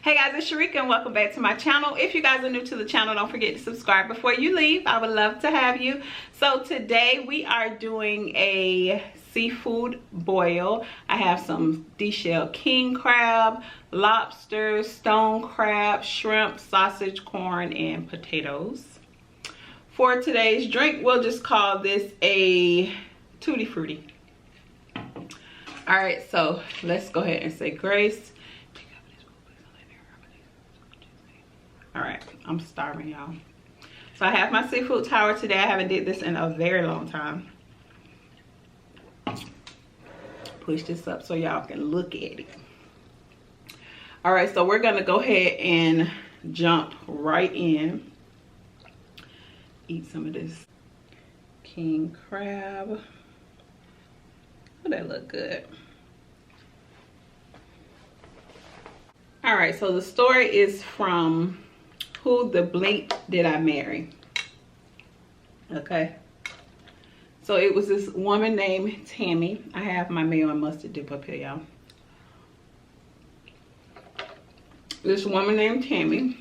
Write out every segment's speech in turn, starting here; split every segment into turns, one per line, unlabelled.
Hey guys, it's Sharika and welcome back to my channel. If you guys are new to the channel, don't forget to subscribe before you leave. I would love to have you. So today we are doing a seafood boil. I have some deshelled king crab, lobster, stone crab, shrimp, sausage, corn, and potatoes. For today's drink, we'll just call this a tutti frutti. All right, so let's go ahead and say grace. All right, I'm starving, y'all. So I have my seafood tower today. I haven't did this in a very long time. Push this up so y'all can look at it. All right, so we're gonna go ahead and jump right in. Eat some of this king crab. Oh, that look good. All right, so the story is from Who the Blink Did I Marry? Okay. So it was this woman named Tammy. I have my mayo and mustard dip up here, y'all. This woman named Tammy.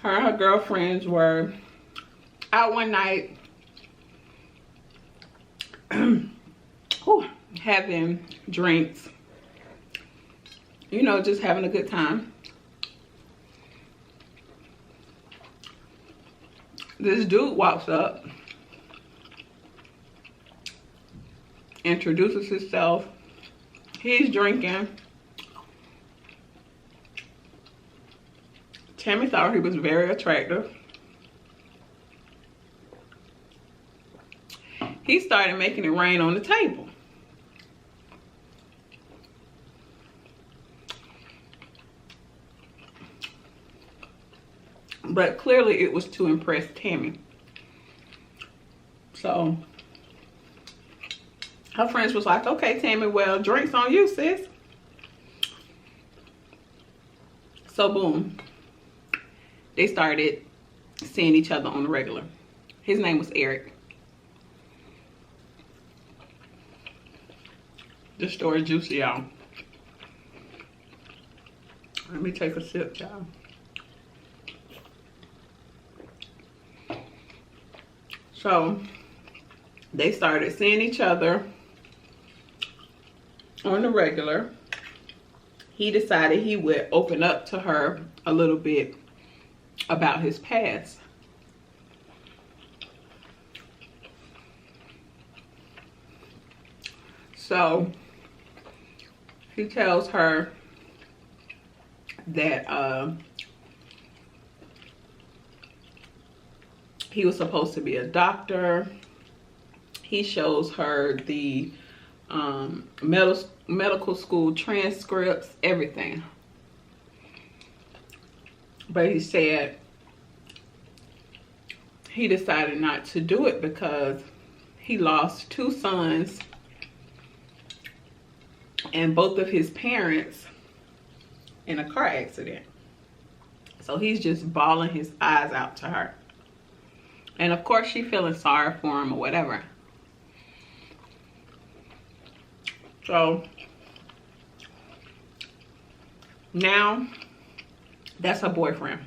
Her and her girlfriends were out one night having drinks. You know, just having a good time. This dude walks up, introduces himself. He's drinking. Tammy thought he was very attractive. He started making it rain on the table. But clearly it was to impress Tammy. So her friends was like, okay, Tammy, well, drinks on you, sis. So boom, they started seeing each other on the regular. His name was Eric. This story juicy, y'all. Let me take a sip, y'all. So they started seeing each other on the regular. He decided he would open up to her a little bit about his past. So he tells her that he was supposed to be a doctor. He shows her the medical school transcripts, everything. But he said he decided not to do it because he lost 2 sons and both of his parents in a car accident. So he's just bawling his eyes out to her. And of course she feeling sorry for him or whatever. So now that's her boyfriend.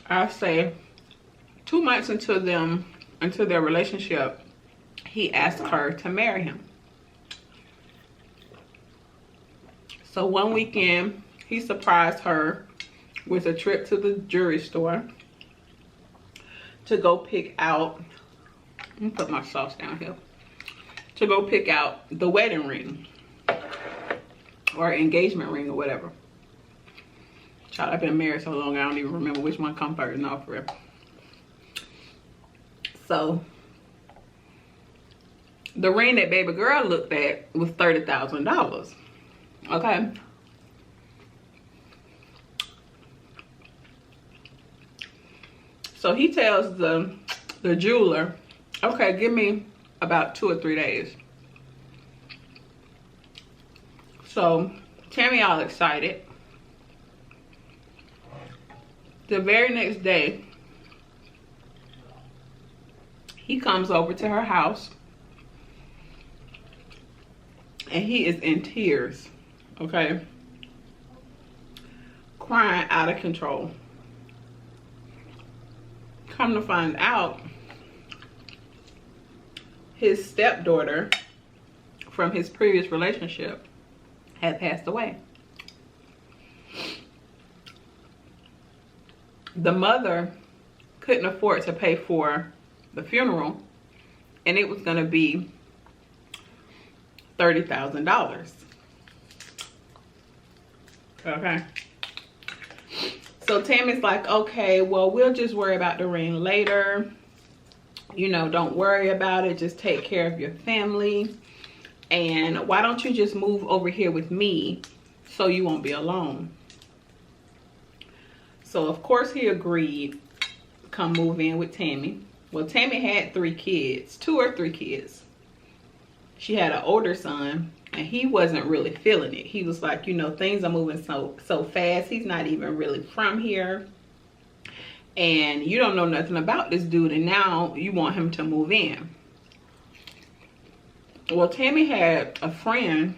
I say 2 months into their relationship, he asked her to marry him. So one weekend, he surprised her with a trip to the jewelry store to go pick out, let me put my sauce down here, to go pick out the wedding ring or engagement ring or whatever. Child, I've been married so long I don't even remember which one comes first. No, for real. So the ring that baby girl looked at was $30,000. Okay. So he tells the jeweler, okay, give me about 2 or 3 days. So Tammy all excited. The very next day, he comes over to her house and he is in tears. okay? Crying out of control. Come to find out, his stepdaughter from his previous relationship had passed away. The mother couldn't afford to pay for the funeral, and it was going to be $30,000. Okay. So Tammy's like, okay, well, we'll just worry about the ring later. You know, don't worry about it. Just take care of your family. And why don't you just move over here with me so you won't be alone? So, of course, he agreed to come move in with Tammy. Well, Tammy had 3 kids, 2 or 3 kids. She had an older son, and he wasn't really feeling it. He was like, you know, things are moving so fast. He's not even really from here. And you don't know nothing about this dude, and now you want him to move in. Well, Tammy had a friend.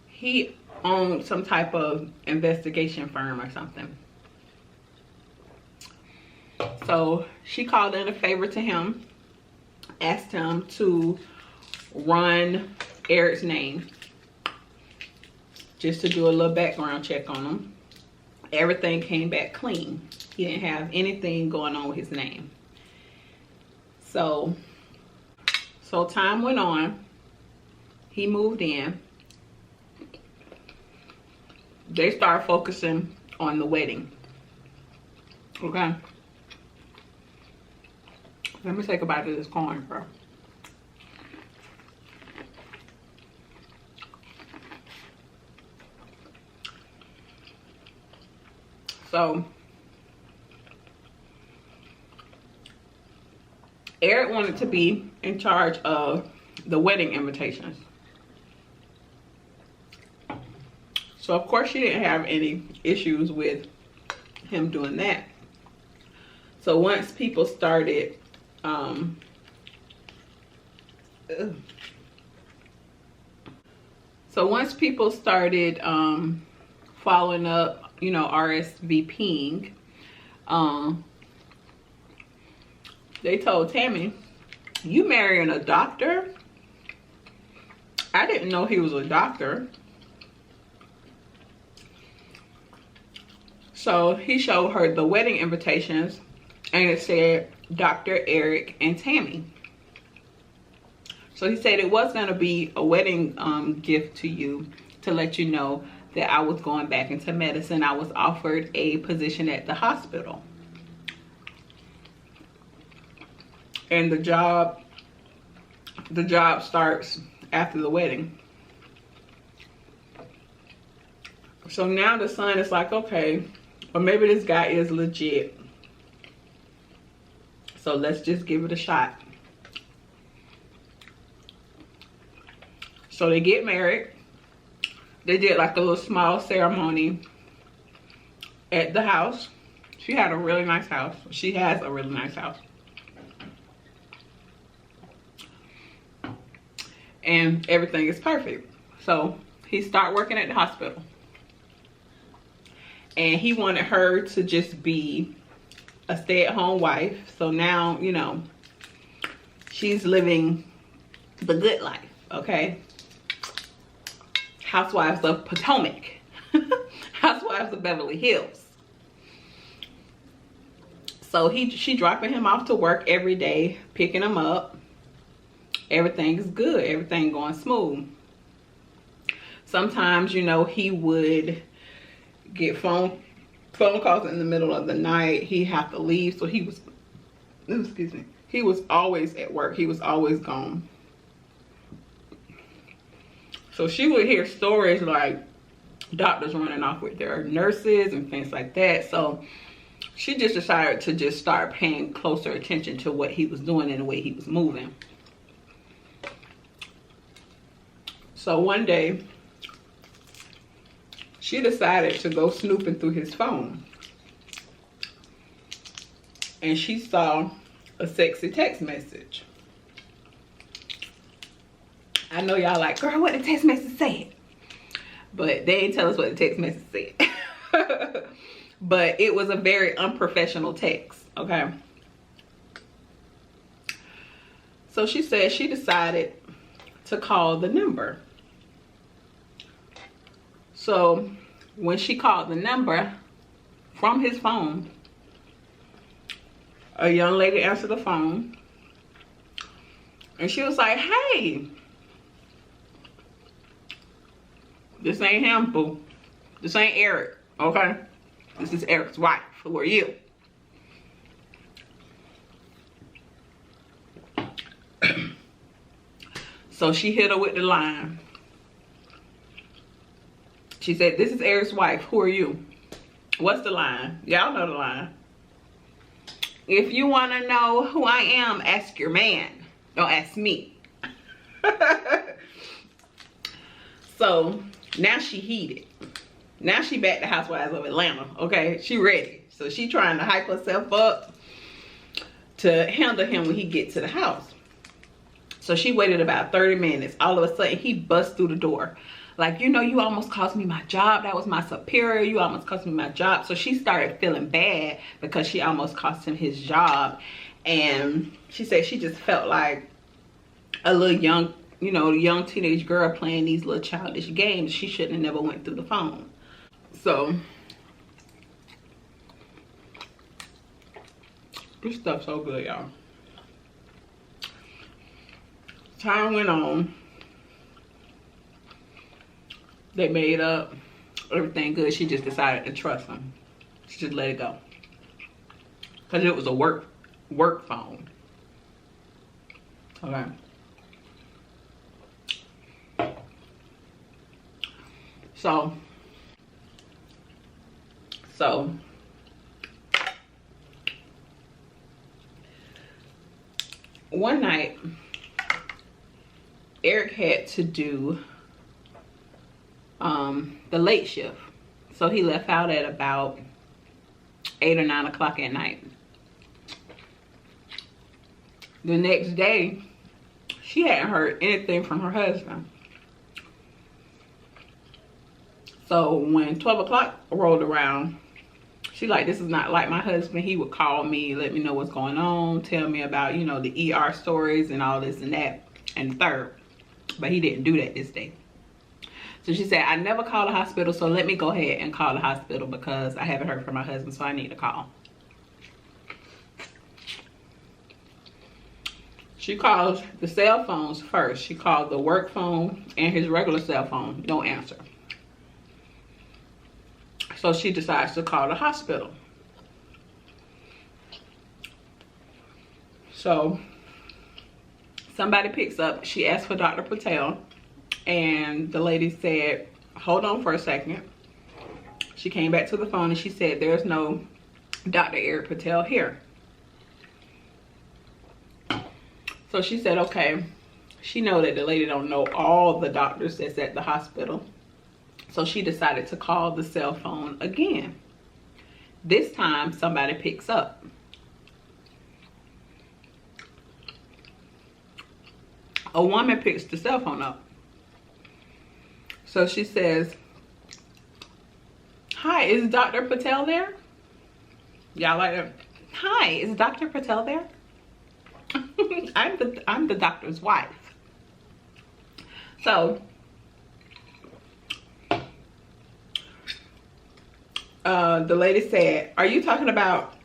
He owned some type of investigation firm or something. So she called in a favor to him, asked him to run Eric's name just to do a little background check on him. Everything came back clean. He didn't have anything going on with his name. So time went on. He moved in. They started focusing on the wedding. Okay. Let me take a bite of this corn, bro. So Eric wanted to be in charge of the wedding invitations. So of course she didn't have any issues with him doing that. So once people started following up, you know, RSVPing, they told Tammy, you marrying a doctor? I didn't know he was a doctor. So he showed her the wedding invitations, and it said Dr. Eric and Tammy. So he said it was going to be a wedding gift to you to let you know that I was going back into medicine. I was offered a position at the hospital. And the job starts after the wedding. So now the son is like, okay, or maybe this guy is legit. So let's just give it a shot. So they get married. They did like a little small ceremony at the house. She had a really nice house. She has a really nice house. And everything is perfect. So he started working at the hospital. And he wanted her to just be a stay-at-home wife. So now, you know, she's living the good life, okay? Housewives of Potomac. Housewives of Beverly Hills. So she dropping him off to work every day, picking him up. Everything is good. Everything going smooth. Sometimes, you know, he would get phone calls in the middle of the night. He'd have to leave. So he was, excuse me, he was always at work. He was always gone. So she would hear stories like doctors running off with their nurses and things like that. So she just decided to just start paying closer attention to what he was doing and the way he was moving. So one day, she decided to go snooping through his phone. And she saw a sexy text message. I know y'all like, girl, what the text message said? but they didn't tell us what the text message said. But it was a very unprofessional text, okay? So she said she decided to call the number. So when she called the number from his phone, a young lady answered the phone. And she was like, hey, this ain't him, boo. This ain't Eric, okay? This is Eric's wife. Who are you? So she hit her with the line. She said, this is Eric's wife. Who are you? What's the line? Y'all know the line. If you want to know who I am, ask your man. Don't ask me. So now she heated. Now she back to Housewives of Atlanta, okay? She ready. So she trying to hype herself up to handle him when he get to the house. So she waited about 30 minutes. All of a sudden, he busts through the door. Like, you know, you almost cost me my job. That was my superior. You almost cost me my job. So she started feeling bad because she almost cost him his job. And she said she just felt like a little young, you know, young teenage girl playing these little childish games. She shouldn't have never went through the phone. So this stuff's so good, y'all. Time went on. They made up. Everything good. She just decided to trust him. She just let it go. Because it was a work phone. Okay. So one night, Eric had to do the late shift. So he left out at about 8 or 9 o'clock at night. The next day, she hadn't heard anything from her husband. So when 12 o'clock rolled around, she like, this is not like my husband. He would call me, let me know what's going on, tell me about, you know, the ER stories and all this and that and the third. But he didn't do that this day. So she said, I never called the hospital, so let me go ahead and call the hospital because I haven't heard from my husband, so I need to call. She calls the cell phones first. She called the work phone and his regular cell phone. Don't answer. So she decides to call the hospital. So somebody picks up. She asks for Dr. Patel. And the lady said, hold on for a second. She came back to the phone and she said, there's no Dr. Eric Patel here. So she said, okay. She know that the lady don't know all the doctors that's at the hospital. So she decided to call the cell phone again. This time somebody picks up. A woman picks the cell phone up. So she says, hi, is Dr. Patel there? Y'all like that? Hi, is Dr. Patel there? I'm the doctor's wife. So the lady said, are you talking about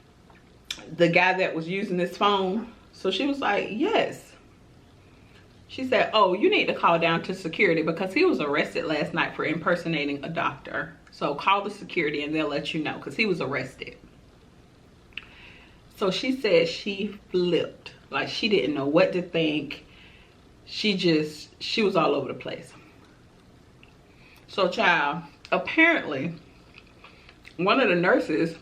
the guy that was using this phone? So she was like, yes. She said, oh, you need to call down to security because he was arrested last night for impersonating a doctor. So call the security and they'll let you know because he was arrested. So she said she flipped. Like she didn't know what to think. She was all over the place. So child, apparently one of the nurses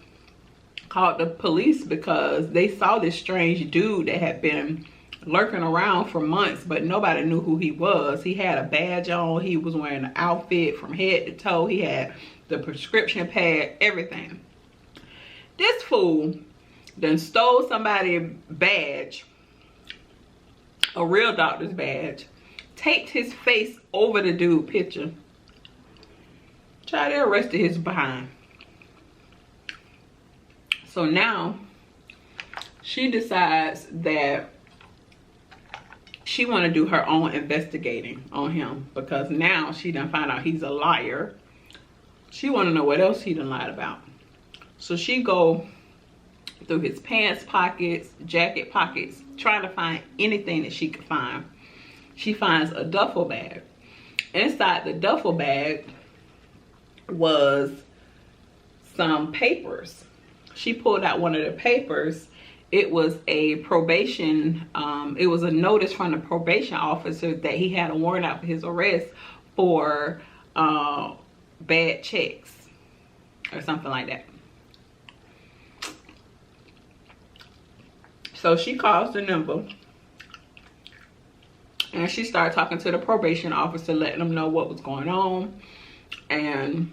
called the police because they saw this strange dude that had been lurking around for months, but nobody knew who he was. He had a badge on. He was wearing an outfit from head to toe. He had the prescription pad, everything. This fool done stole somebody's badge, a real doctor's badge, taped his face over the dude picture, Child, they arrested his behind. So now she decides that she want to do her own investigating on him, because now she done found out he's a liar. She want to know what else he done lied about. So she go through his pants pockets, jacket pockets, trying to find anything that she could find. She finds a duffel bag. Inside the duffel bag was some papers. She pulled out one of the papers. It was a probation, it was a notice from the probation officer that he had a warrant out for his arrest for bad checks or something like that. So she calls the number and she started talking to the probation officer, letting them know what was going on. And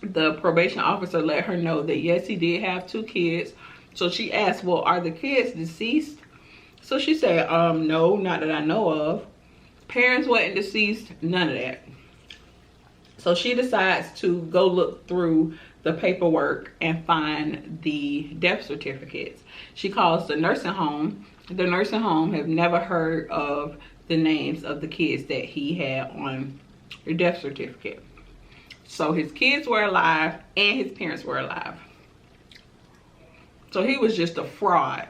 the probation officer let her know that yes, he did have 2 kids. So she asked, well, are the kids deceased? So she said, no, not that I know of. Parents wasn't deceased, none of that. So she decides to go look through the paperwork and find the death certificates. She calls the nursing home. The nursing home have never heard of the names of the kids that he had on the death certificate. So his kids were alive and his parents were alive. So he was just a fraud.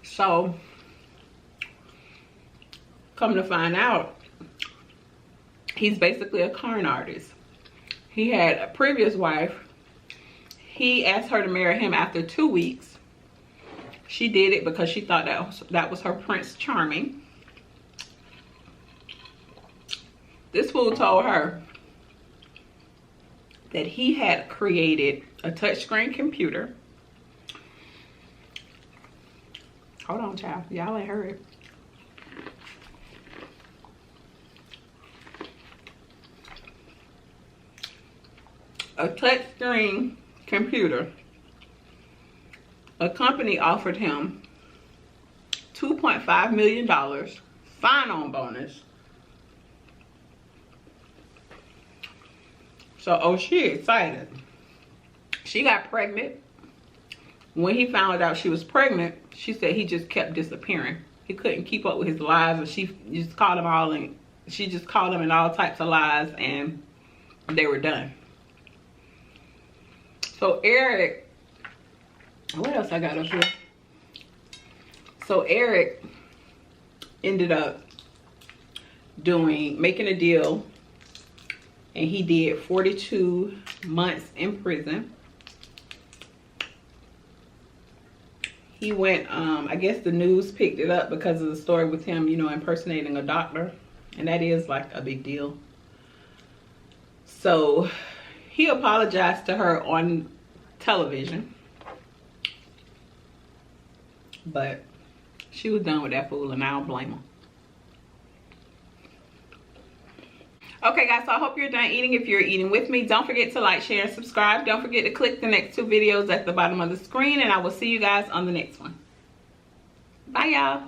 So, come to find out, he's basically a con artist. He had a previous wife. He asked her to marry him after 2 weeks. She did it because she thought that was her Prince Charming. This fool told her that he had created a touchscreen computer. Hold on, child. Y'all ain't heard. A touchscreen computer. A company offered him $2.5 million sign-on bonus. So, oh, she excited. She got pregnant. When he found out she was pregnant, she said he just kept disappearing. He couldn't keep up with his lies, and she just called him all in. She just called him in all types of lies, and they were done. So Eric, what else I got up here? So Eric ended up making a deal. And he did 42 months in prison. He went, I guess the news picked it up because of the story with him, you know, impersonating a doctor. And that is like a big deal. So he apologized to her on television. But she was done with that fool, and I don't blame her. Okay, guys, so I hope you're done eating. If you're eating with me, don't forget to like, share, and subscribe. Don't forget to click the next 2 videos at the bottom of the screen, and I will see you guys on the next one. Bye, y'all.